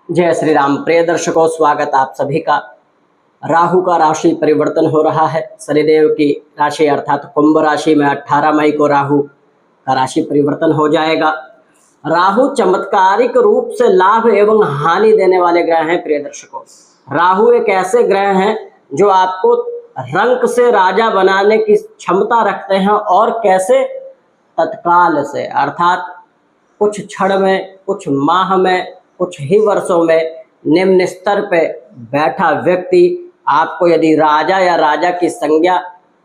जय श्री राम। प्रिय दर्शकों, स्वागत आप सभी का। राहु का राशि परिवर्तन हो रहा है। शनिदेव की राशि अर्थात कुंभ राशि में 18 मई को राहु का राशि परिवर्तन हो जाएगा। राहु चमत्कारिक रूप से लाभ एवं हानि देने वाले ग्रह हैं। प्रिय दर्शकों, राहु एक ऐसे ग्रह हैं जो आपको रंक से राजा बनाने की क्षमता रखते हैं और कैसे तत्काल से अर्थात कुछ क्षण में, कुछ माह में, कुछ ही वर्षों में निम्न स्तर पे बैठा व्यक्ति आपको यदि राजा या राजा की संज्ञा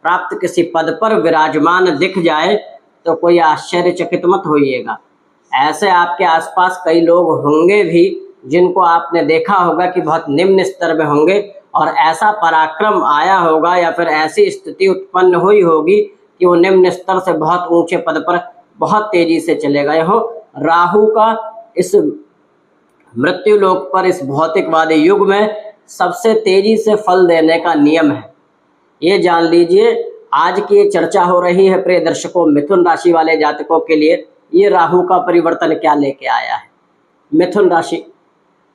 प्राप्त किसी पद पर विराजमान दिख जाए तो कोई आश्चर्यचकित मत होइएगा। ऐसे आपके आसपास कई लोग होंगे भी जिनको आपने देखा होगा कि बहुत निम्न स्तर में होंगे और ऐसा पराक्रम आया होगा या फिर ऐसी स्थिति उत्पन्न हुई होगी कि वो निम्न स्तर से बहुत ऊंचे पद पर बहुत तेजी से चले गए हों। राहु का इस मृत्यु लोक पर, इस भौतिकवादी युग में सबसे तेजी से फल देने का नियम है। ये जान लीजिए। आज की ये चर्चा हो रही है प्रिय दर्शकों, मिथुन राशि वाले जातकों के लिए ये राहु का परिवर्तन क्या लेके आया है। मिथुन राशि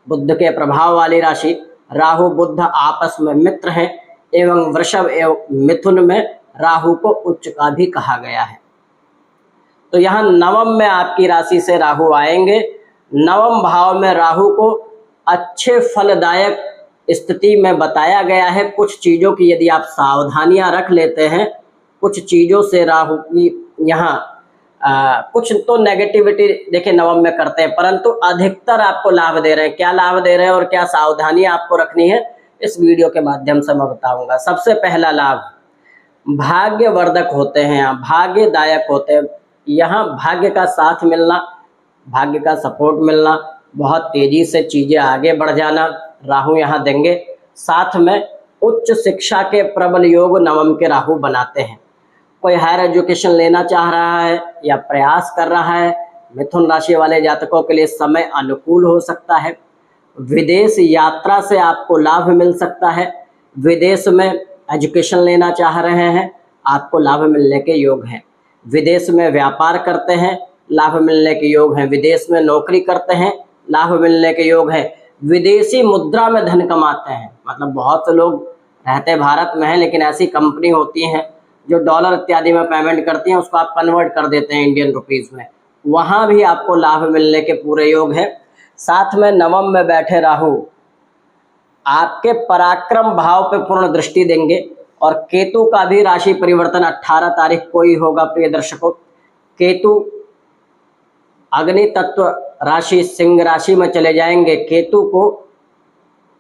बुध के प्रभाव वाली राशि। राहु बुध आपस में मित्र हैं एवं वृषभ एवं मिथुन में राहु को उच्च का भी कहा गया है। तो यहाँ नवम में आपकी राशि से राहु आएंगे। नवम भाव में राहु को अच्छे फलदायक स्थिति में बताया गया है। कुछ चीज़ों की यदि आप सावधानियां रख लेते हैं, कुछ चीज़ों से राहु की यहाँ कुछ तो नेगेटिविटी देखिए नवम में करते हैं, परंतु अधिकतर आपको लाभ दे रहे हैं। क्या लाभ दे रहे हैं और क्या सावधानियां आपको रखनी है, इस वीडियो के माध्यम से मैं बताऊंगा। सबसे पहला लाभ, भाग्यवर्धक होते हैं, यहाँ भाग्यदायक होते हैं। यहाँ भाग्य का साथ मिलना, भाग्य का सपोर्ट मिलना, बहुत तेजी से चीज़ें आगे बढ़ जाना राहु यहाँ देंगे। साथ में उच्च शिक्षा के प्रबल योग नवम के राहु बनाते हैं। कोई हायर एजुकेशन लेना चाह रहा है या प्रयास कर रहा है, मिथुन राशि वाले जातकों के लिए समय अनुकूल हो सकता है। विदेश यात्रा से आपको लाभ मिल सकता है। विदेश में एजुकेशन लेना चाह रहे हैं, आपको लाभ मिलने के योग हैं। विदेश में व्यापार करते हैं, लाभ मिलने के योग हैं। विदेश में नौकरी करते हैं, लाभ मिलने के योग हैं। विदेशी मुद्रा में धन कमाते हैं, मतलब बहुत से लोग रहते भारत में हैं लेकिन ऐसी कंपनी होती हैं जो डॉलर इत्यादि में पेमेंट करती हैं, उसको आप कन्वर्ट कर देते हैं इंडियन रुपीस में, वहाँ भी आपको लाभ मिलने के पूरे योग हैं। साथ में नवम में बैठे राहु आपके पराक्रम भाव पे पूर्ण दृष्टि देंगे और केतु का भी राशि परिवर्तन 18 तारीख को ही होगा। प्रिय दर्शकों, केतु अग्नि तत्व राशि सिंह राशि में चले जाएंगे। केतु को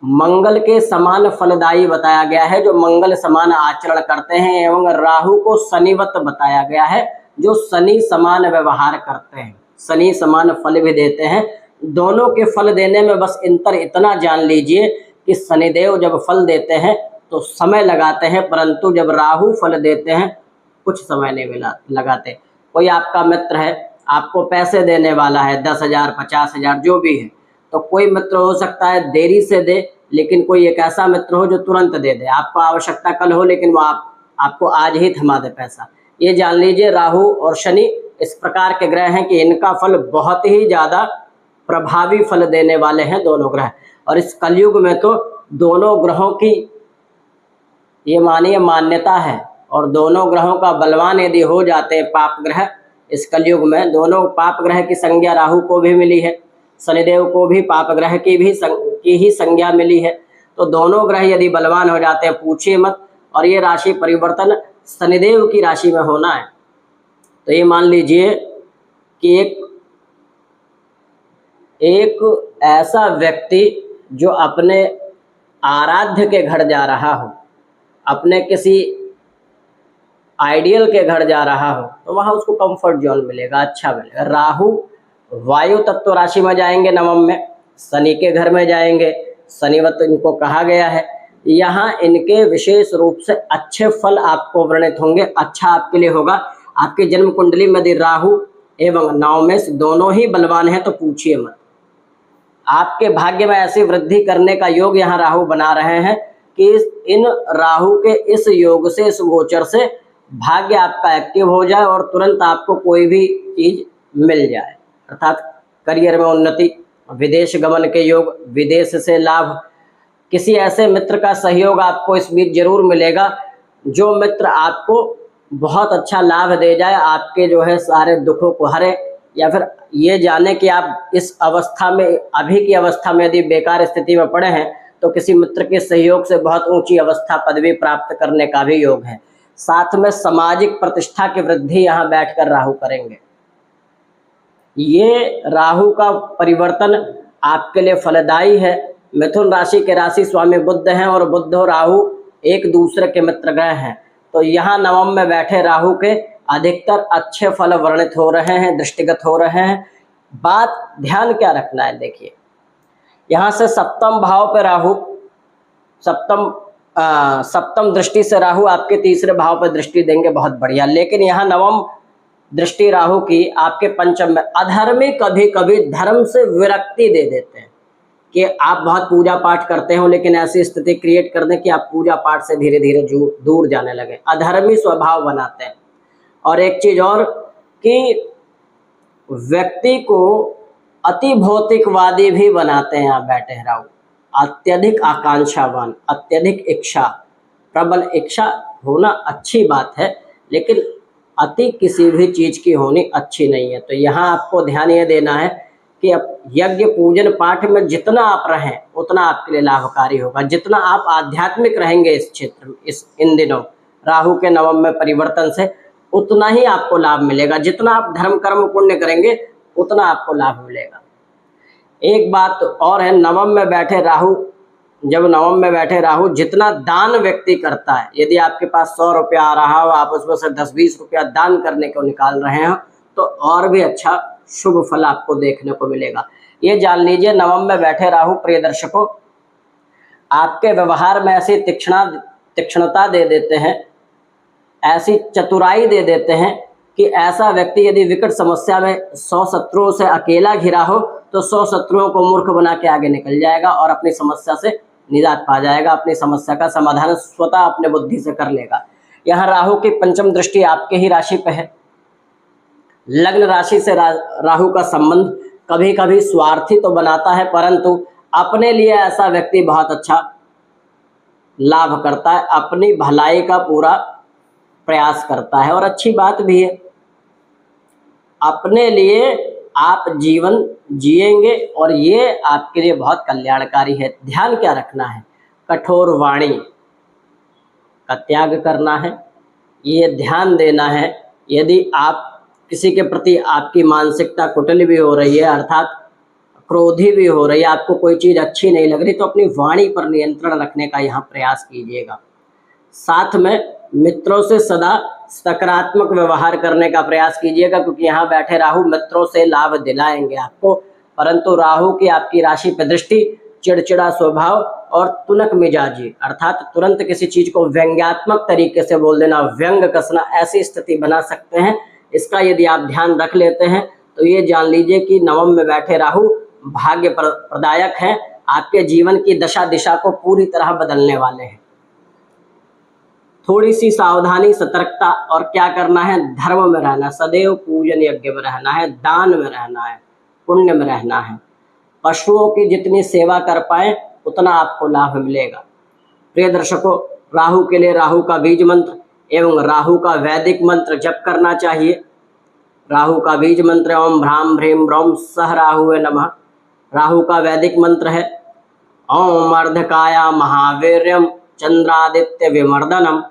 मंगल के समान फलदायी बताया गया है, जो मंगल समान आचरण करते हैं, एवं राहु को शनिवत बताया गया है, जो शनि समान व्यवहार करते हैं, शनि समान फल भी देते हैं। दोनों के फल देने में बस अंतर इतना जान लीजिए कि शनिदेव जब फल देते हैं तो समय लगाते हैं, परंतु जब राहु फल देते हैं कुछ समय नहीं लगाते। कोई आपका मित्र है, आपको पैसे देने वाला है, 10,000 50,000 जो भी है, तो कोई मित्र हो सकता है देरी से दे, लेकिन कोई एक ऐसा मित्र हो जो तुरंत दे दे। आपको आवश्यकता कल हो लेकिन वो आपको आज ही थमा दे पैसा। ये जान लीजिए राहु और शनि इस प्रकार के ग्रह हैं कि इनका फल बहुत ही ज़्यादा प्रभावी फल देने वाले हैं दोनों ग्रह। और इस कलयुग में तो दोनों ग्रहों की ये मानिए मान्यता है, और दोनों ग्रहों का बलवान यदि हो जाते हैं पाप ग्रह, इस कलयुग में दोनों पाप ग्रह की संज्ञा राहु को भी मिली है, शनिदेव को भी पाप ग्रह की ही संज्ञा मिली है। तो दोनों ग्रह यदि बलवान हो जाते हैं पूछिए मत। और ये राशि परिवर्तन शनिदेव की राशि में होना है, तो ये मान लीजिए कि एक ऐसा व्यक्ति जो अपने आराध्य के घर जा रहा हो, अपने किसी आइडियल के घर जा रहा हो, तो वहाँ उसको कंफर्ट जोन मिलेगा, अच्छा मिलेगा। राहु वायु तत्व राशि में जाएंगे नवम में, शनि के घर में जाएंगे, शनिवत इनको कहा गया है। यहाँ इनके विशेष रूप से अच्छे फल आपको वर्णित होंगे, अच्छा आपके लिए होगा। आपकी जन्म कुंडली में यदि राहु एवं नवमेश दोनों ही बलवान हैं तो पूछिए मत। आपके भाग्य में ऐसी वृद्धि करने का योग यहाँ राहु बना रहे हैं कि इन राहु के इस योग से, इस गोचर से भाग्य आपका एक्टिव हो जाए और तुरंत आपको कोई भी चीज मिल जाए, अर्थात करियर में उन्नति, विदेश गमन के योग, विदेश से लाभ, किसी ऐसे मित्र का सहयोग आपको इस बीच जरूर मिलेगा जो मित्र आपको बहुत अच्छा लाभ दे जाए, आपके जो है सारे दुखों को हरे, या फिर ये जाने कि आप इस अवस्था में, अभी की अवस्था में यदि बेकार स्थिति में पड़े हैं तो किसी मित्र के सहयोग से बहुत ऊंची अवस्था पदवी प्राप्त करने का भी योग है। साथ में सामाजिक प्रतिष्ठा की वृद्धि यहाँ बैठकर राहु करेंगे। ये राहु का परिवर्तन आपके लिए फलदायी है। मिथुन राशि के राशि स्वामी बुध हैं और बुध और राहु एक दूसरे के मित्र ग्रह हैं, तो यहाँ नवम में बैठे राहु के अधिकतर अच्छे फल वर्णित हो रहे हैं, दृष्टिगत हो रहे हैं। बात ध्यान क्या रखना है, देखिए यहाँ से सप्तम भाव पे राहु, सप्तम दृष्टि से राहु आपके तीसरे भाव पर दृष्टि देंगे, बहुत बढ़िया। लेकिन यहाँ नवम दृष्टि राहु की आपके पंचम में, अधर्मी कभी कभी धर्म से विरक्ति दे देते हैं कि आप बहुत पूजा पाठ करते हो लेकिन ऐसी स्थिति क्रिएट कर दें कि आप पूजा पाठ से धीरे धीरे दूर जाने लगे, अधर्मी स्वभाव बनाते हैं। और एक चीज और कि व्यक्ति को अति भौतिकवादी भी बनाते हैं। आप बैठे हैं राहु, अत्यधिक आकांक्षावान, अत्यधिक इच्छा, प्रबल इच्छा होना अच्छी बात है, लेकिन अति किसी भी चीज की होनी अच्छी नहीं है। तो यहाँ आपको ध्यान ये देना है कि अब यज्ञ पूजन पाठ में जितना आप रहें उतना आपके लिए लाभकारी होगा। जितना आप आध्यात्मिक रहेंगे इस क्षेत्र में, इन दिनों राहु के नवम में परिवर्तन से, उतना ही आपको लाभ मिलेगा। जितना आप धर्म कर्म पुण्य करेंगे उतना आपको लाभ मिलेगा। एक बात और है, नवम में बैठे राहु, जब नवम में बैठे राहु जितना दान व्यक्ति करता है, यदि आपके पास 100 रुपया आ रहा हो, आप उसमें से 10-20 रुपया दान करने को निकाल रहे हो, तो और भी अच्छा शुभ फल आपको देखने को मिलेगा। ये जान लीजिए, नवम में बैठे राहु प्रिय दर्शकों आपके व्यवहार में ऐसी तीक्ष्णता दे देते हैं, ऐसी चतुराई दे देते हैं कि ऐसा व्यक्ति यदि विकट समस्या में 100 शत्रुओं से अकेला घिरा हो तो 100 शत्रुओं को मूर्ख बना के आगे निकल जाएगा और अपनी समस्या से निजात पा जाएगा, अपनी समस्या का समाधान स्वतः अपने बुद्धि से कर लेगा। यहाँ राहु की पंचम दृष्टि आपके ही राशि पे है। लग्न राशि से राहु का संबंध कभी कभी स्वार्थी तो बनाता है, परंतु अपने लिए ऐसा व्यक्ति बहुत अच्छा लाभ करता है, अपनी भलाई का पूरा प्रयास करता है। और अच्छी बात भी है, अपने लिए आप जीवन जिएंगे और ये आपके लिए बहुत कल्याणकारी है। ध्यान क्या रखना है, कठोर वाणी का त्याग करना है, ये ध्यान देना है। यदि आप किसी के प्रति आपकी मानसिकता कुटिल भी हो रही है, अर्थात क्रोधी भी हो रही है, आपको कोई चीज़ अच्छी नहीं लग रही, तो अपनी वाणी पर नियंत्रण रखने का यहाँ प्रयास कीजिएगा। साथ में मित्रों से सदा सकारात्मक व्यवहार करने का प्रयास कीजिएगा, क्योंकि यहाँ बैठे राहु मित्रों से लाभ दिलाएंगे आपको, परंतु राहु की आपकी राशि पर दृष्टि चिड़चिड़ा स्वभाव और तुनक मिजाजी, अर्थात तुरंत किसी चीज को व्यंग्यात्मक तरीके से बोल देना, व्यंग कसना, ऐसी स्थिति बना सकते हैं। इसका यदि आप ध्यान रख लेते हैं तो ये जान लीजिए कि नवम में बैठे राहु भाग्य प्रदायक हैं, आपके जीवन की दशा दिशा को पूरी तरह बदलने वाले हैं। थोड़ी सी सावधानी, सतर्कता, और क्या करना है, धर्म में रहना, सदैव पूजन यज्ञ में रहना है, दान में रहना है, पुण्य में रहना है। पशुओं की जितनी सेवा कर पाए उतना आपको लाभ मिलेगा। प्रिय दर्शकों, राहु के लिए राहु का बीज मंत्र एवं राहु का वैदिक मंत्र जप करना चाहिए। राहु का बीज मंत्र ओम भ्राम भ्रीम ब्रह्म सह राहुवे नमः। राहु का वैदिक मंत्र है ओम अर्धकाया महावीर्यम चंद्रादित्य विमर्दनम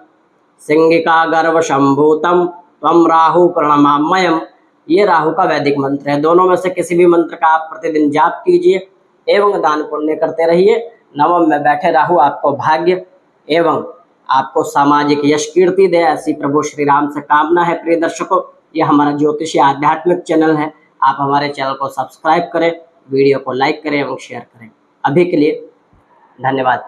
सिंगिका गर्भ शंभूतम त्वम राहु प्रणमाम्यम। ये राहु का वैदिक मंत्र है। दोनों में से किसी भी मंत्र का आप प्रतिदिन जाप कीजिए एवं दान पुण्य करते रहिए। नवम में बैठे राहु आपको भाग्य एवं आपको सामाजिक यश कीर्ति दे, ऐसी प्रभु श्री राम से कामना है। प्रिय दर्शकों, ये हमारा ज्योतिषी आध्यात्मिक चैनल है, आप हमारे चैनल को सब्सक्राइब करें, वीडियो को लाइक करें एवं शेयर करें। अभी के लिए धन्यवाद।